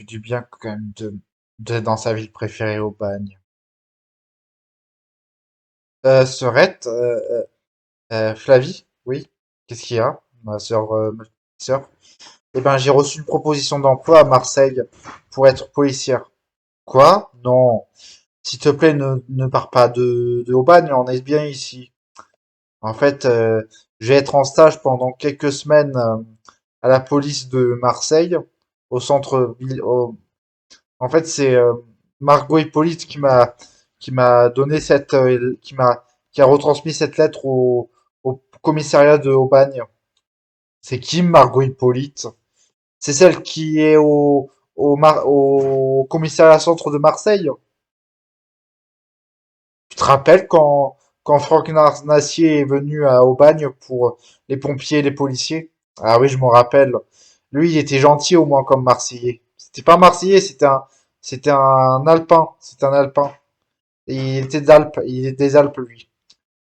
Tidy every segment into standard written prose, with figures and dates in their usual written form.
du bien quand même d'être dans sa ville préférée au bagne. Sœurette, Flavie, oui. Qu'est-ce qu'il y a? Ma petite sœur. Eh ben, j'ai reçu une proposition d'emploi à Marseille pour être policière. Quoi? Non. S'il te plaît, ne pars pas de Aubagne, on est bien ici. En fait, je vais être en stage pendant quelques semaines à la police de Marseille, au centre-ville. En fait, c'est Margot Hippolyte qui m'a donné qui a retransmis cette lettre au commissariat de Aubagne. C'est qui Margot Hippolyte? C'est celle qui est au commissariat centre de Marseille. Tu te rappelles quand Franck Nassier est venu à Aubagne pour les pompiers et les policiers? Ah oui, je m'en rappelle. Lui, il était gentil au moins comme Marseillais. C'était pas Marseillais, c'était un Alpin. C'était un Alpin. Et il était d'Alpes. Il est des Alpes, lui.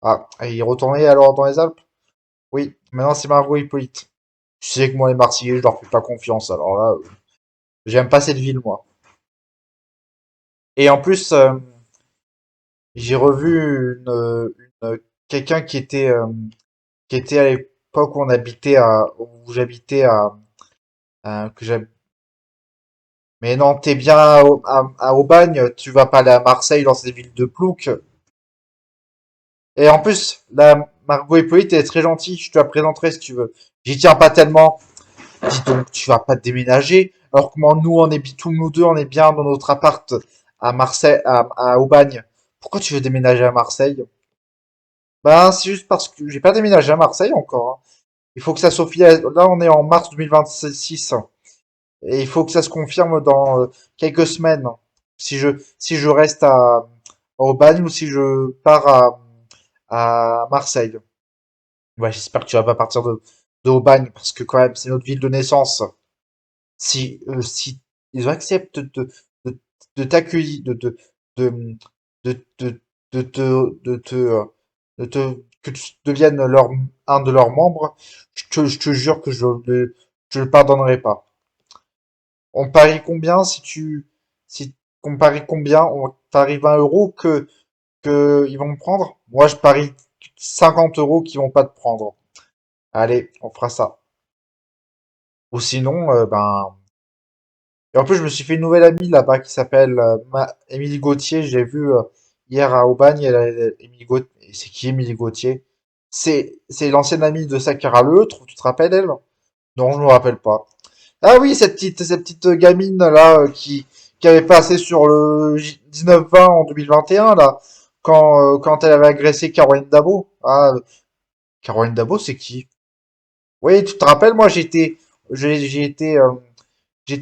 Ah, et il retournait alors dans les Alpes? Oui, maintenant c'est Margot Hippolyte. Tu sais que moi, les Marseillais, je leur fais pas confiance. Alors là, j'aime pas cette ville, moi. Et en plus, j'ai revu quelqu'un qui était à l'époque où où j'habitais que j'hab- mais non, t'es bien à Aubagne, tu vas pas aller à Marseille dans ces villes de plouc. Et en plus, la Margot Hippolyte elle est très gentille, je te la présenterai si tu veux. J'y tiens pas tellement. Dis donc, tu vas pas te déménager, alors que moi, tous nous deux, on est bien dans notre appart à Marseille, à Aubagne. Pourquoi tu veux déménager à Marseille? Ben, c'est juste parce que j'ai pas déménagé à Marseille encore, hein. Il faut que ça là, on est en mars 2026. Et il faut que ça se confirme dans quelques semaines. Si je reste à Aubagne ou si je pars à Marseille. Ouais, j'espère que tu vas pas partir de Aubagne parce que quand même, c'est notre ville de naissance. Si ils acceptent de, de t'accueillir, de, de, de, de te, de te, de te, que tu deviennes un de leurs membres, je te jure que je le pardonnerai pas. On parie combien si on parie combien? On parie 20 euros que ils vont me prendre? Moi, je parie 50 euros qu'ils vont pas te prendre. Allez, on fera ça. Ou sinon, ben, et en plus, je me suis fait une nouvelle amie là-bas qui s'appelle Émilie Gauthier. J'ai vu hier à Aubagne, Émilie Gauthier. C'est qui Émilie Gauthier? C'est l'ancienne amie de Sakara Leutre, tu te rappelles elle? Non, je me rappelle pas. Ah oui, cette petite gamine là qui avait passé sur le 19-20 en 2021 là, quand elle avait agressé Caroline Dabo. Ah, Caroline Dabo, c'est qui? Oui, tu te rappelles, moi j'ai été j'étais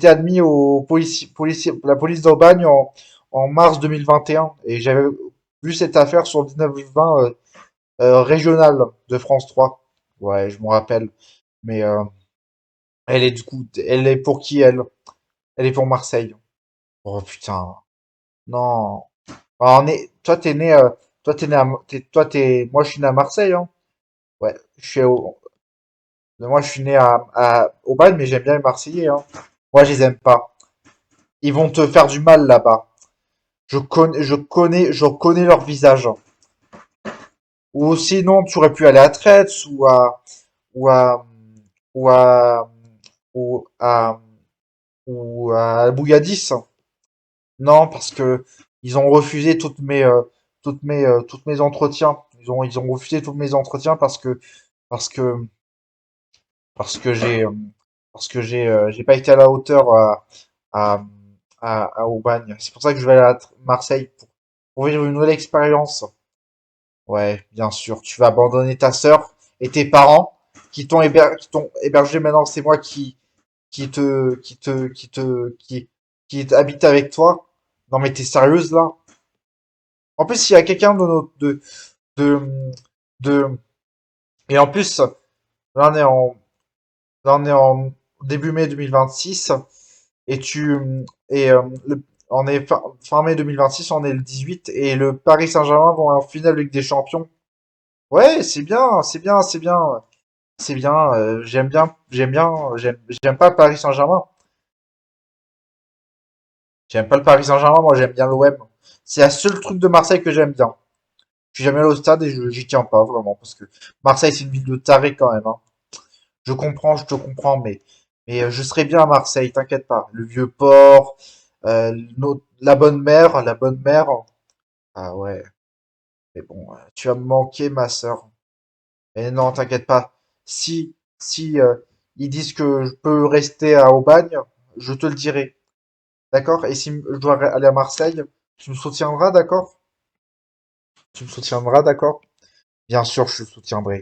admis la police d'Aubagne en mars 2021 et j'avais vu cette affaire sur le 19-20 régional de France 3. Ouais, je me rappelle. Mais elle est pour qui elle? Elle est pour Marseille. Oh putain, non. Ah, toi t'es né moi je suis né à Marseille, hein. Ouais, moi je suis né à Aubagne, mais j'aime bien les Marseillais, hein. Moi je les aime pas. Ils vont te faire du mal là-bas. Je connais leur visage. Ou sinon, tu aurais pu aller à Traits ou à, ou à, ou à, ou à Bougadis. Non, parce que ils ont refusé toutes mes entretiens. Ils ont refusé tous mes entretiens parce que, parce que j'ai pas été à la hauteur à, à Aubagne. C'est pour ça que je vais aller à Marseille pour vivre une nouvelle expérience. Ouais, bien sûr. Tu vas abandonner ta sœur et tes parents qui t'ont hébergé. Maintenant, c'est moi qui habite avec toi. Non, mais t'es sérieuse là? En plus, il y a quelqu'un de, de, et en plus, là, on est en début mai 2026 et et on est fin mai 2026, on est le 18 et le Paris Saint-Germain vont en finale de Ligue des Champions. Ouais, c'est bien, c'est bien, c'est bien. C'est bien, j'aime bien, j'aime pas Paris Saint-Germain. J'aime pas le Paris Saint-Germain, moi j'aime bien l'OM. C'est la seule truc de Marseille que j'aime bien. Je suis jamais allé au stade et j'y tiens pas vraiment parce que Marseille c'est une ville de tarés quand même, hein. Je comprends, je te comprends, mais je serai bien à Marseille, t'inquiète pas. Le vieux port, la bonne mère. Ah ouais, mais bon, tu vas me manquer, ma sœur. Mais non, t'inquiète pas. Si ils disent que je peux rester à Aubagne, je te le dirai, d'accord? Et si je dois aller à Marseille, tu me soutiendras, d'accord? Tu me soutiendras, d'accord? Bien sûr, je te soutiendrai.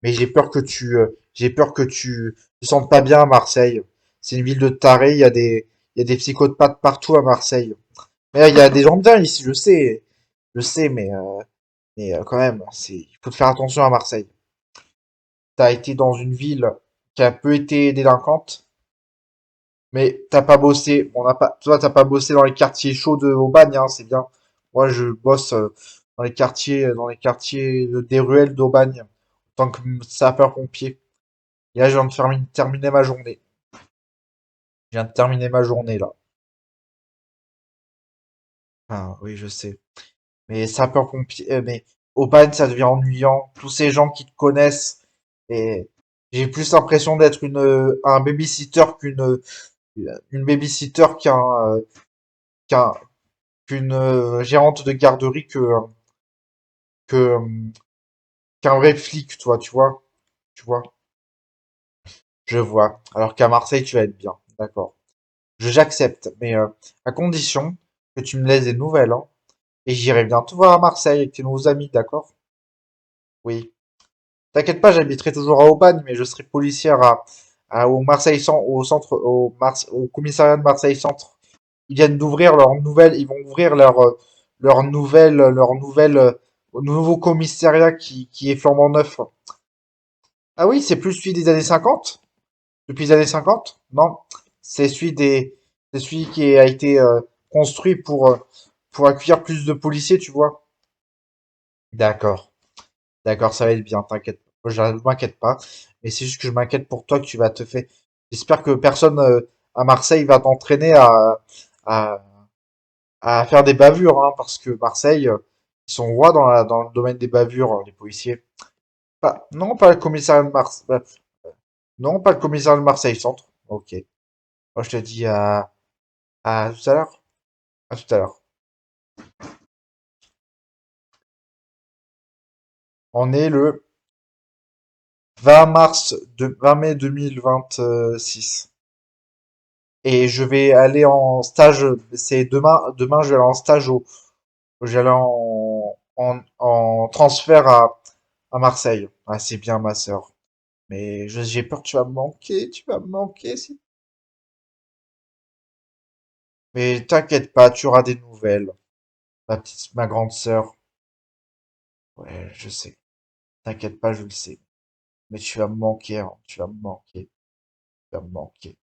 Mais j'ai peur que tu te sentes pas bien à Marseille. C'est une ville de tarés, il y a des psychopathes partout à Marseille. Mais il y a des gens bien ici, je sais, mais quand même, il faut faire attention à Marseille. T'as été dans une ville qui a peu été délinquante, mais t'as pas bossé. On n'a pas, toi, t'as pas bossé dans les quartiers chauds de Aubagne, hein, c'est bien. Moi, je bosse dans les quartiers des ruelles d'Aubagne, en tant que sapeur-pompier. Et là, je viens de terminer ma journée. Je viens de terminer ma journée, là. Ah, oui, je sais. Mais sapeur-pompier, mais Aubagne, ça devient ennuyant. Tous ces gens qui te connaissent, et j'ai plus l'impression d'être un babysitter une babysitter qu'un, qu'une gérante de garderie que, qu'un vrai flic, toi, tu vois. Je vois. Alors qu'à Marseille, tu vas être bien. D'accord. J'accepte, mais à condition que tu me laisses des nouvelles, hein. Et j'irai bientôt voir à Marseille avec tes nouveaux amis, d'accord? Oui. T'inquiète pas, j'habiterai toujours à Aubagne, mais je serai policière au Marseille au centre, au commissariat de Marseille Centre. Ils viennent d'ouvrir leur nouvelle, ils vont ouvrir leur nouvelle, nouveau commissariat qui est flambant neuf. Ah oui, c'est plus celui des années 50? Depuis les années 50? Non, c'est c'est celui qui a été construit pour accueillir plus de policiers, tu vois. D'accord. D'accord, ça va être bien, t'inquiète pas. Moi, je m'inquiète pas, mais c'est juste que je m'inquiète pour toi que tu vas te faire. J'espère que personne à Marseille va t'entraîner à, à faire des bavures, hein, parce que Marseille, ils sont rois dans le domaine des bavures, les policiers. Non, pas le commissariat de Marseille. Non, pas le commissariat de Marseille Centre. Ok. Moi, je te dis à tout à l'heure. À tout à l'heure. On est le 20 mai 2026. Et je vais aller en stage, c'est demain je vais aller en stage je vais aller en transfert à Marseille. Ah, c'est bien ma sœur. Mais j'ai peur que tu vas me manquer si. Mais t'inquiète pas, tu auras des nouvelles. Ma grande sœur. Ouais, je sais. T'inquiète pas, je le sais. Mais tu vas me manquer, hein. Tu vas me manquer. Tu vas me manquer.